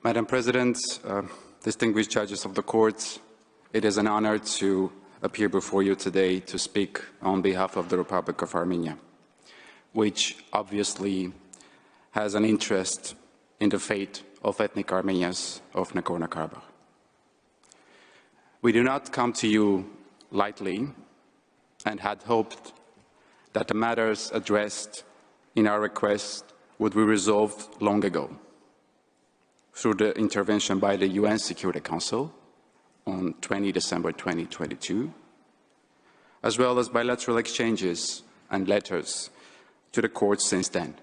Madam President, distinguished judges of the court, it is an honor to appear before you today to speak on behalf of the Republic of Armenia, which obviously has an interest in the fate of ethnic Armenians of Nagorno-Karabakh. We do not come to you lightly and had hoped that the matters addressed in our request would be resolved long ago through the intervention by the UN Security Council on 20 December 2022, as well as bilateral exchanges and letters to the court since then.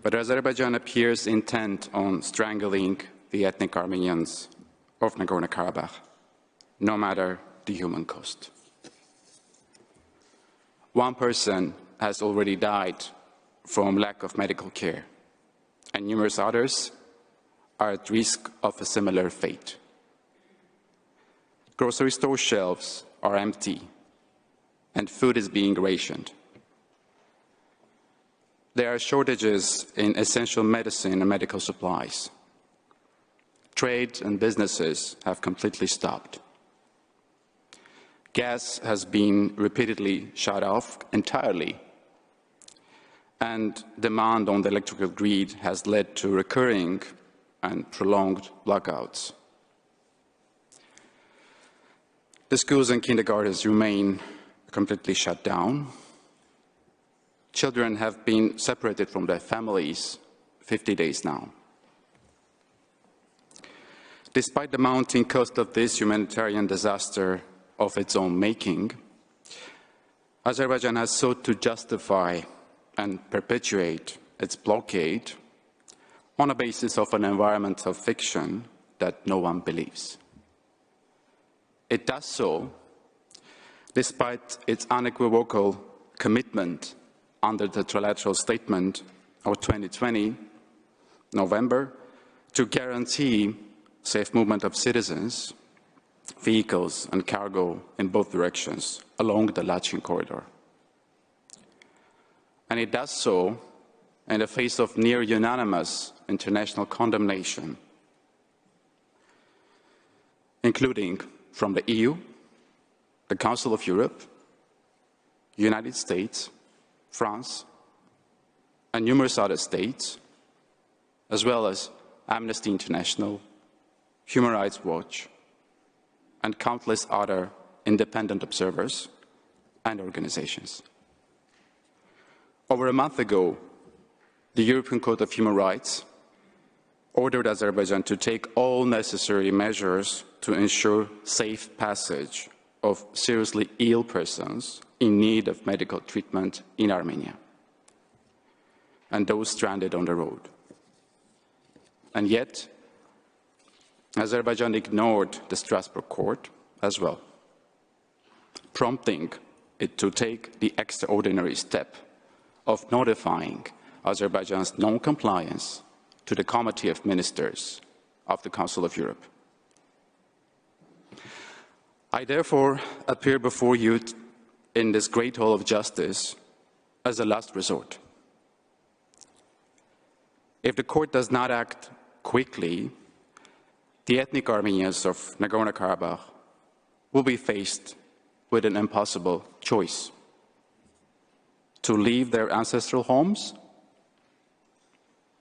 But Azerbaijan appears intent on strangling the ethnic Armenians of Nagorno-Karabakh, no matter the human cost. One person has already died from lack of medical care, and numerous others are at risk of a similar fate. Grocery store shelves are empty, and food is being rationed. There are shortages in essential medicine and medical supplies. Trade and businesses have completely stopped. Gas has been repeatedly shut off entirely, and demand on the electrical grid has led to recurring and prolonged blackouts. The schools and kindergartens remain completely shut down. Children have been separated from their families 50 days now. Despite the mounting cost of this humanitarian disaster of its own making, Azerbaijan has sought to justify and perpetuate its blockade on a basis of an environmental fiction that no one believes. It does so despite its unequivocal commitment under the trilateral statement of 2020, November, to guarantee safe movement of citizens, vehicles and cargo in both directions along the Lachin corridor. And it does so in the face of near unanimous international condemnation, including from the EU, the Council of Europe, United States, France, and numerous other states, as well as Amnesty International, Human Rights Watch, and countless other independent observers and organizations. Over a month ago, the European Court of Human Rights ordered Azerbaijan to take all necessary measures to ensure safe passage of seriously ill persons in need of medical treatment in Armenia, and those stranded on the road. And yet, Azerbaijan ignored the Strasbourg court as well, prompting it to take the extraordinary step of notifying Azerbaijan's non-compliance to the Committee of Ministers of the Council of Europe. I therefore appear before you in this great hall of justice as a last resort. If the court does not act quickly, the ethnic Armenians of Nagorno-Karabakh will be faced with an impossible choice: to leave their ancestral homes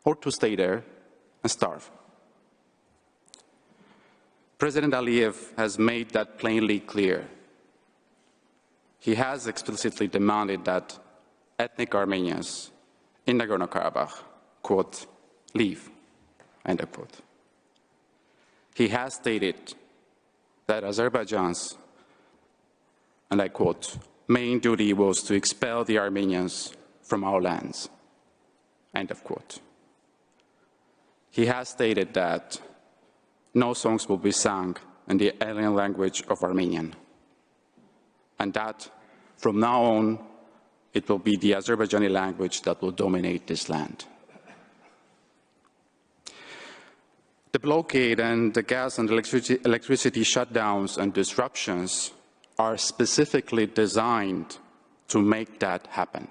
or to stay there and starve. President Aliyev has made that plainly clear. He has explicitly demanded that ethnic Armenians in Nagorno-Karabakh, quote, leave, end of quote. He has stated that Azerbaijan's, and I quote, main duty was to expel the Armenians from our lands, end of quote. He has stated that no songs will be sung in the alien language of Armenian, and that from now on, it will be the Azerbaijani language that will dominate this land. The blockade and the gas and electricity shutdowns and disruptions are specifically designed to make that happen.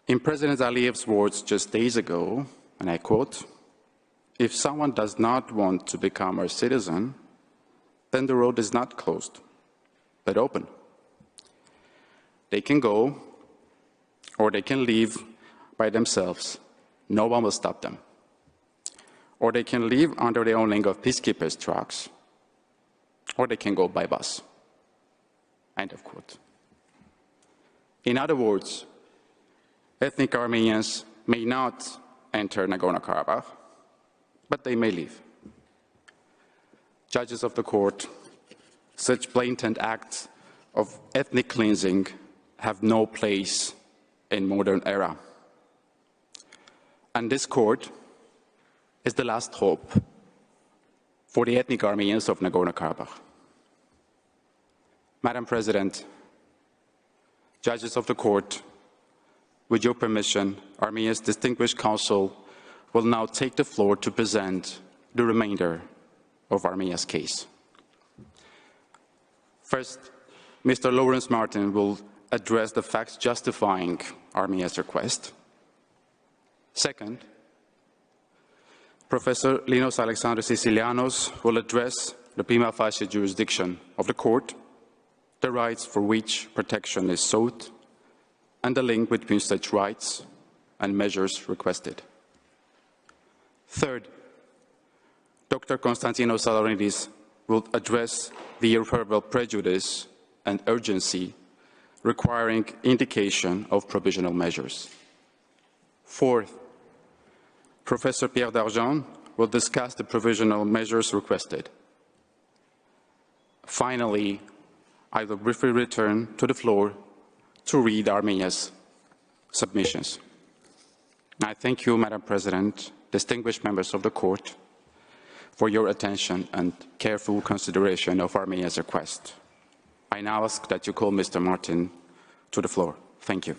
In President Aliyev's words just days ago, and I quote, "If someone does not want to become our citizen, then the road is not closed, but open. They can go, or they can leave by themselves. No one will stop them. Or they can leave under the owning of peacekeepers' trucks, or they can go by bus." End of quote. In other words, ethnic Armenians may not enter Nagorno-Karabakh, but they may leave. Judges of the court, such blatant acts of ethnic cleansing have no place in modern era. And this court is the last hope for the ethnic Armenians of Nagorno-Karabakh. Madam President, judges of the court, with your permission, Armenia's distinguished counsel will now take the floor to present the remainder of Armenia's case. First, Mr. Lawrence Martin will address the facts justifying Armenia's request. Second, Professor Linos Alexandros Sicilianos will address the prima facie jurisdiction of the court, the rights for which protection is sought, and the link between such rights and measures requested. Third, Dr. Konstantinos Saloridis will address the irreparable prejudice and urgency requiring indication of provisional measures. Fourth, Professor Pierre Dargent will discuss the provisional measures requested. Finally, I will briefly return to the floor to read Armenia's submissions. I thank you, Madam President, distinguished members of the court, for your attention and careful consideration of Armenia's request. I now ask that you call Mr. Martin to the floor. Thank you.